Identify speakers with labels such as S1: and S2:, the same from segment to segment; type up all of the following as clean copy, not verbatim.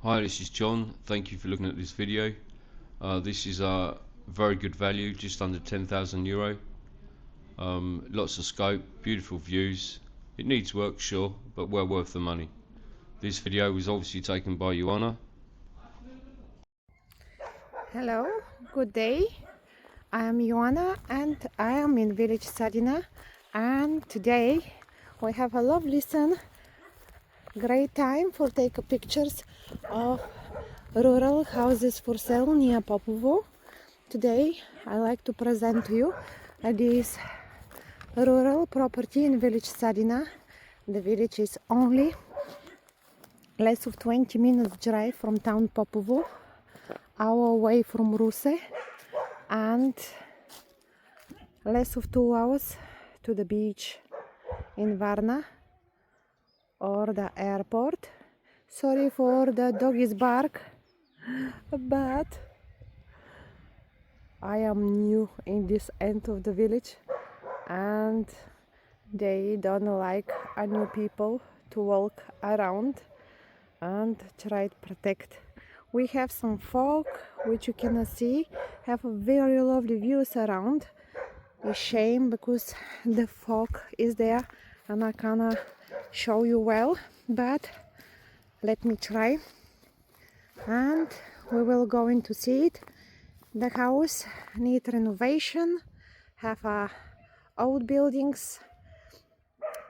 S1: Hi, this is John. Thank you for looking at this video. This is a very good value, just under €10,000. Lots of scope, beautiful views. It needs work, sure, but well worth the money. This video was obviously taken by Joanna.
S2: Hello, good day. I am Joanna and I am in village Sadina, and today we have a lovely sun. Great time for take pictures of rural houses for sale near Popovo. Today I like to present to you this rural property in village Sadina. The village is only less of 20 minutes drive from town Popovo, hour away from Ruse, and less of 2 hours to the beach in Varna or the airport. Sorry for the doggy's bark, but I am new in this end of the village and they don't like new people to walk around and try to protect. We have some fog which you cannot see, have very lovely views around. A shame because the fog is there and I cannot show you well, but let me try and we will go in to see it. The house need renovation, have old buildings,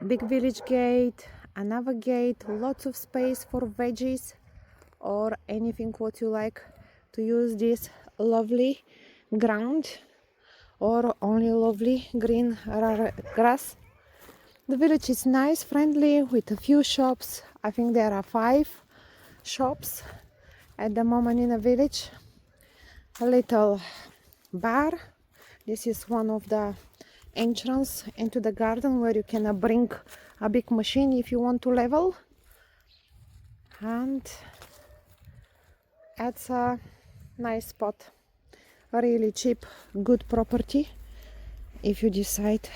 S2: big village gate, another gate, lots of space for veggies or anything what you like to use this lovely ground or only lovely green grass. The village is nice, friendly, with a few shops. I think there are 5 shops at the moment in the village. A little bar. This is one of the entrance into the garden where you can bring a big machine if you want to level. And it's a nice spot. Really cheap, good property if you decide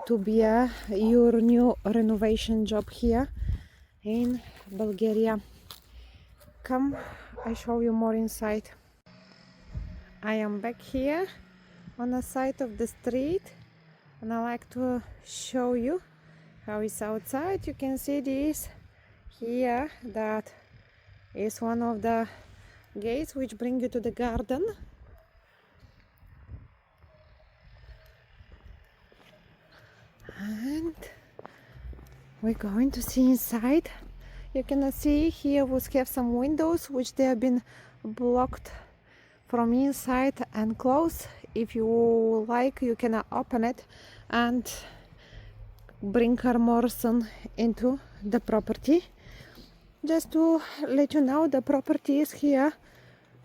S2: to be your new renovation job here in Bulgaria. Come, I show you more inside. I am back here on the side of the street and I like to show you how it's outside. You can see this here, that is one of the gates which bring you to the garden. And we're going to see inside. You can see here we have some windows which they have been blocked from inside and closed. If you like, you can open it and bring more sun into the property. Just to let you know, the properties here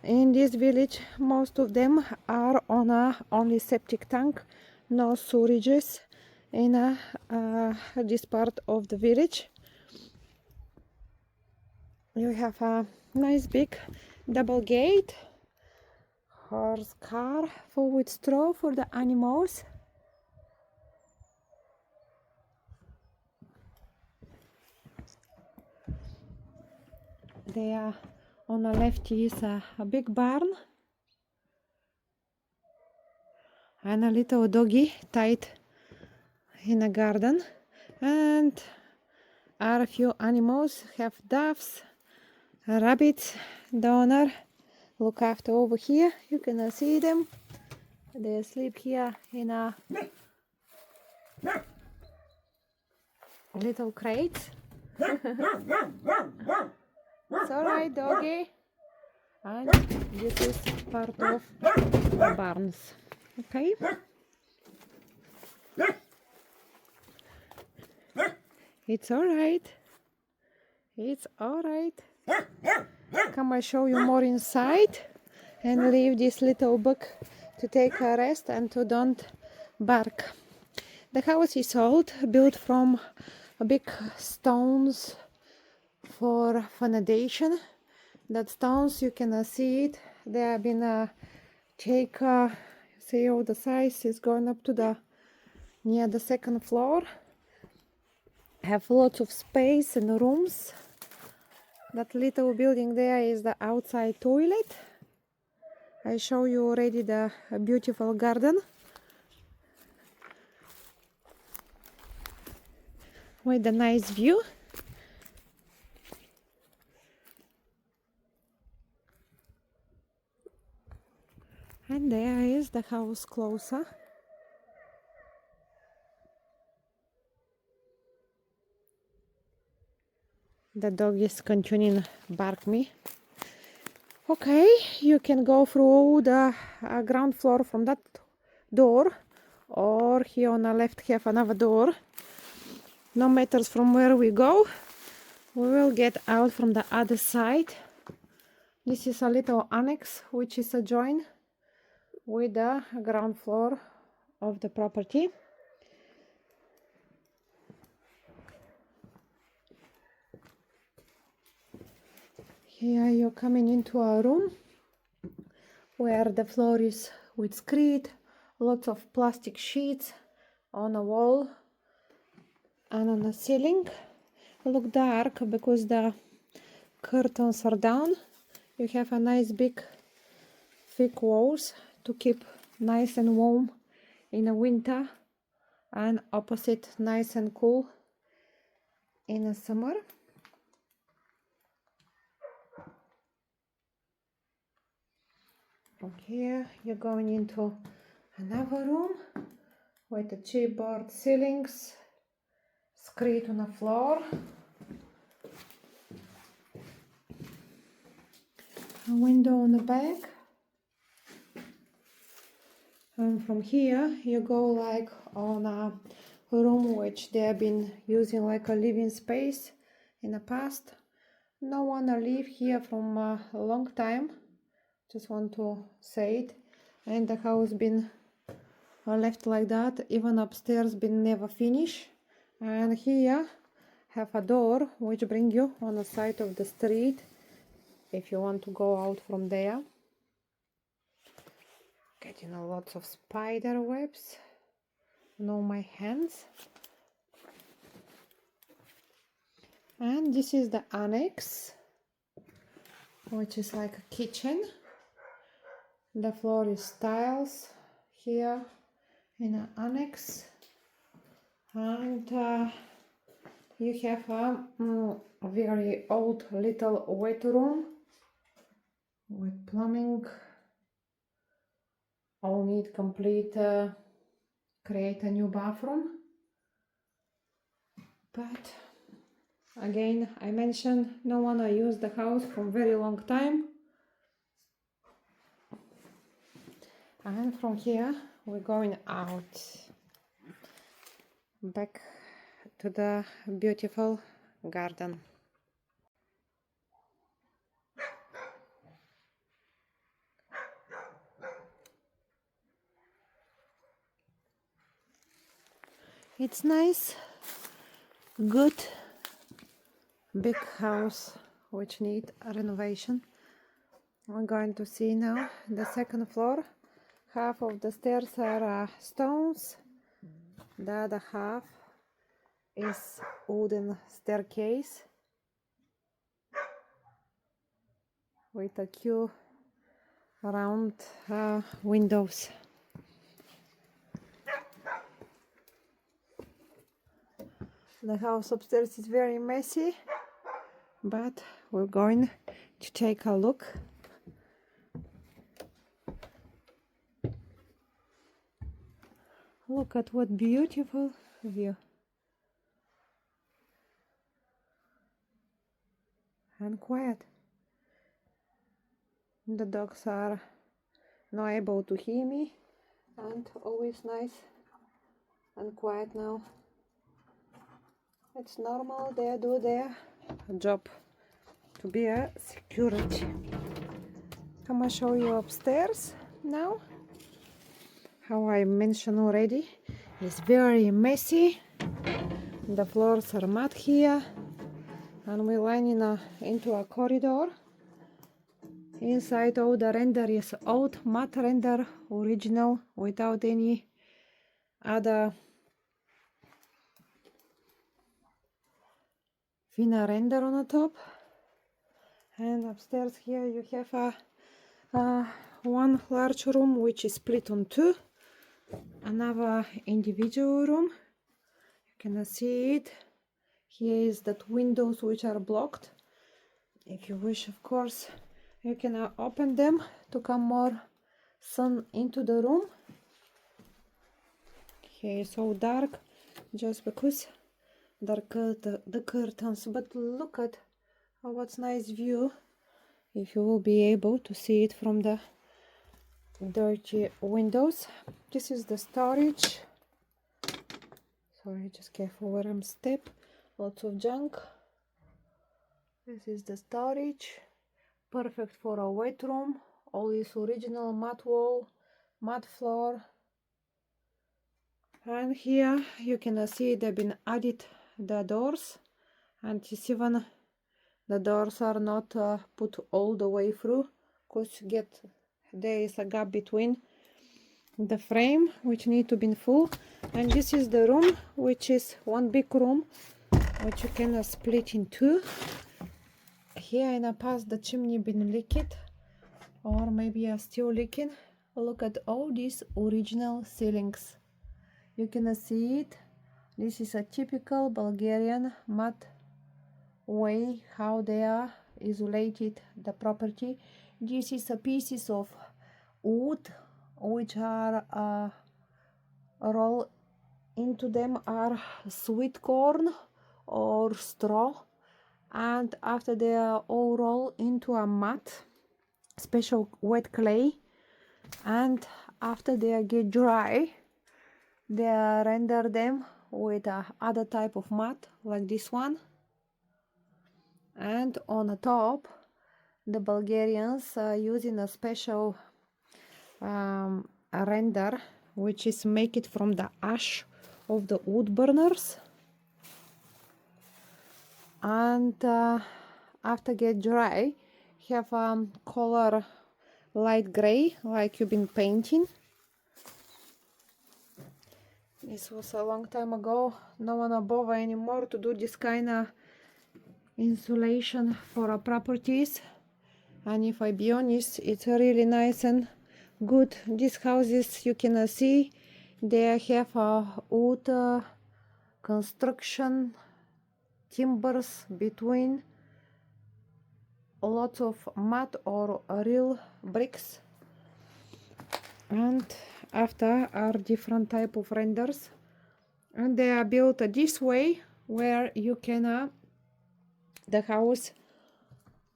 S2: in this village, most of them are on only septic tank, no sewages in this part of the village. You have a nice big double gate, horse car full with straw for the animals. There on the left is a big barn and a little doggy tied in a garden, and are a few animals, have doves, rabbits. The owner look after over here. You can see them. They sleep here in a little crate. It's alright, doggy. And this is part of the barns. Okay. It's alright. It's alright. Come, I show you more inside and leave this little book to take a rest and to don't bark. The house is old, built from big stones for foundation. That stones, you can see it. They have been take see all the size is going up to the near the second floor. Have lots of space and rooms. That little building there is the outside toilet. I show you already the beautiful garden with a nice view. And there is the house closer. The dog is continuing bark me. Okay, you can go through the ground floor from that door, or here on the left have another door. No matters from where we go, we will get out from the other side. This is a little annex which is adjoined with the ground floor of the property. Here you're coming into a room where the floor is with screed, lots of plastic sheets on the wall and on the ceiling. Look dark because the curtains are down. You have a nice big thick walls to keep nice and warm in the winter, and opposite nice and cool in the summer. From here you're going into another room with the chipboard ceilings, screed on the floor, a window on the back, and from here you go like on a room which they have been using like a living space in the past. No one live here from a long time, just want to say it, and the house been left like that, even upstairs been never finished. And here have a door which bring you on the side of the street if you want to go out from there. Getting a lots of spider webs on my hands. And this is the annex, which is like a kitchen. The floor is tiles here in an annex, and you have a very old little wet room with plumbing. All need complete create a new bathroom, but again I mentioned no one used the house for a very long time. And from here we're going out back to the beautiful garden. It's nice, good, big house which need a renovation. We're going to see now the second floor. Half of the stairs are stones, the other half is wooden staircase with a few round windows. The house upstairs is very messy, but we're going to take a look. Look at what beautiful view. And quiet. The dogs are not able to hear me, and always nice and quiet now. It's normal, they do their job to be a security. Come, I show you upstairs now. How I mentioned already, it's very messy. The floors are mud here, and we're lining into a corridor. Inside all the render is old matte render, original, without any other thinner render on the top. And upstairs here you have one large room which is split on two, another individual room. You can see it. Here is that windows which are blocked. If you wish, of course, you can open them to come more sun into the room. Here is so dark just because the curtains, but look at what's nice view if you will be able to see it from the dirty windows. This is the storage. Sorry, just careful where I'm step. Lots of junk. This is the storage, perfect for a wet room. All is original matte wall, matte floor. And here you can see they've been added the doors, and it's even the doors are not put all the way through, because there is a gap between the frame which need to be full. And this is the room, which is one big room which you can split in two. Here in the past the chimney been leaked, or maybe are still leaking. Look at all these original ceilings. You can see it. This is a typical Bulgarian matte way how they are isolated the property. This is a pieces of wood which are roll into them are sweet corn or straw, and after they are all rolled into a mat, special wet clay, and after they get dry they render them with other type of mat like this one. And on the top the Bulgarians are using a special render which is make it from the ash of the wood burners, and after get dry have color light gray like you've been painting. This was a long time ago. No one bother anymore to do this kind of insulation for our properties, and if I be honest, it's really nice and good. These houses you can see they have wood construction timbers between, lots of mud or real bricks, and after are different type of renders, and they are built this way where you can the house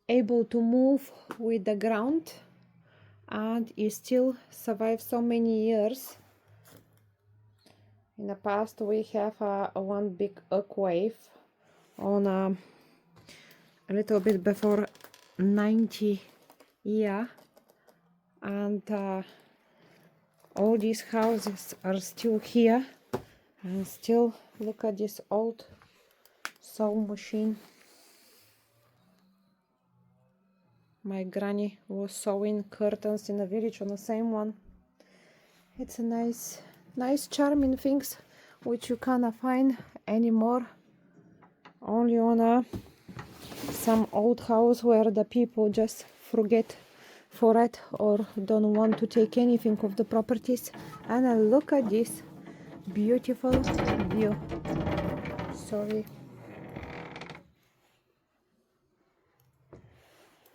S2: able to move with the ground, and it still survives so many years. In the past we have one big earthquake on a little bit before 90 year, and all these houses are still here, and still look at this old sewing machine. My granny was sewing curtains in the village on the same one. It's a nice charming things which you cannot find anymore, only on some old house where the people just forget for it or don't want to take anything of the properties. And look at this beautiful view. Sorry,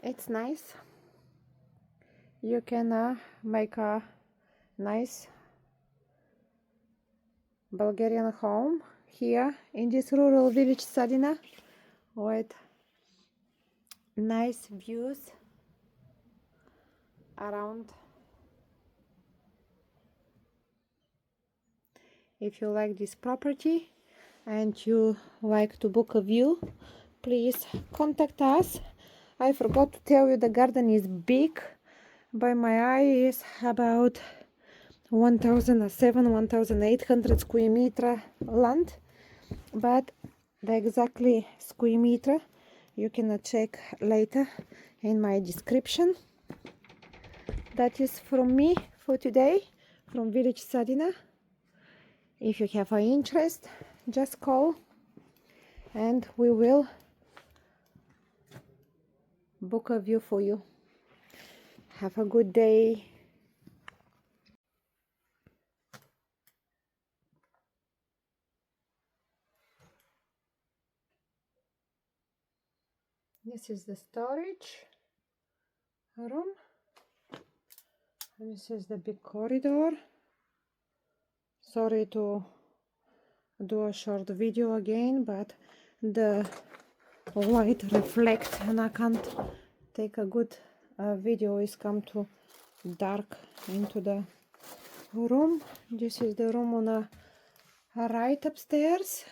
S2: it's nice. You can make a nice Bulgarian home here in this rural village Sadina with nice views around. If you like this property and you like to book a view, please contact us. I forgot to tell you the garden is big. By my eye is about 1,800 square meter land, but the exactly square meter you can check later in my description. That is from me for today, from village Sadina. If you have an interest, just call and we will book a view for you. Have a good day. This is the storage room. And this is the big corridor. Sorry to do a short video again, but the light reflect and I can't take a good video. It's come to dark into the room. This is the room on the right upstairs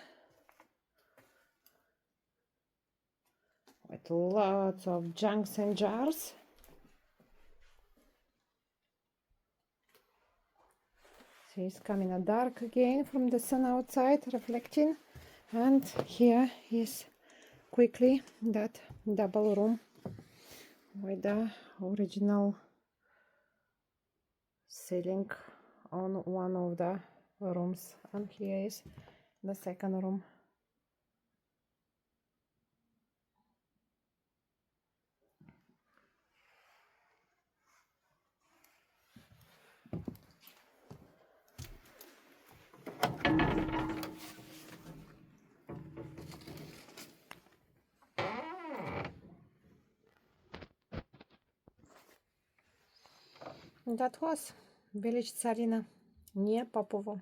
S2: with lots of junks and jars. See, it's coming a dark again from the sun outside reflecting, and here is quickly that double room with the original ceiling on one of the rooms, and here is the second room. That was village Sadina near Popovo.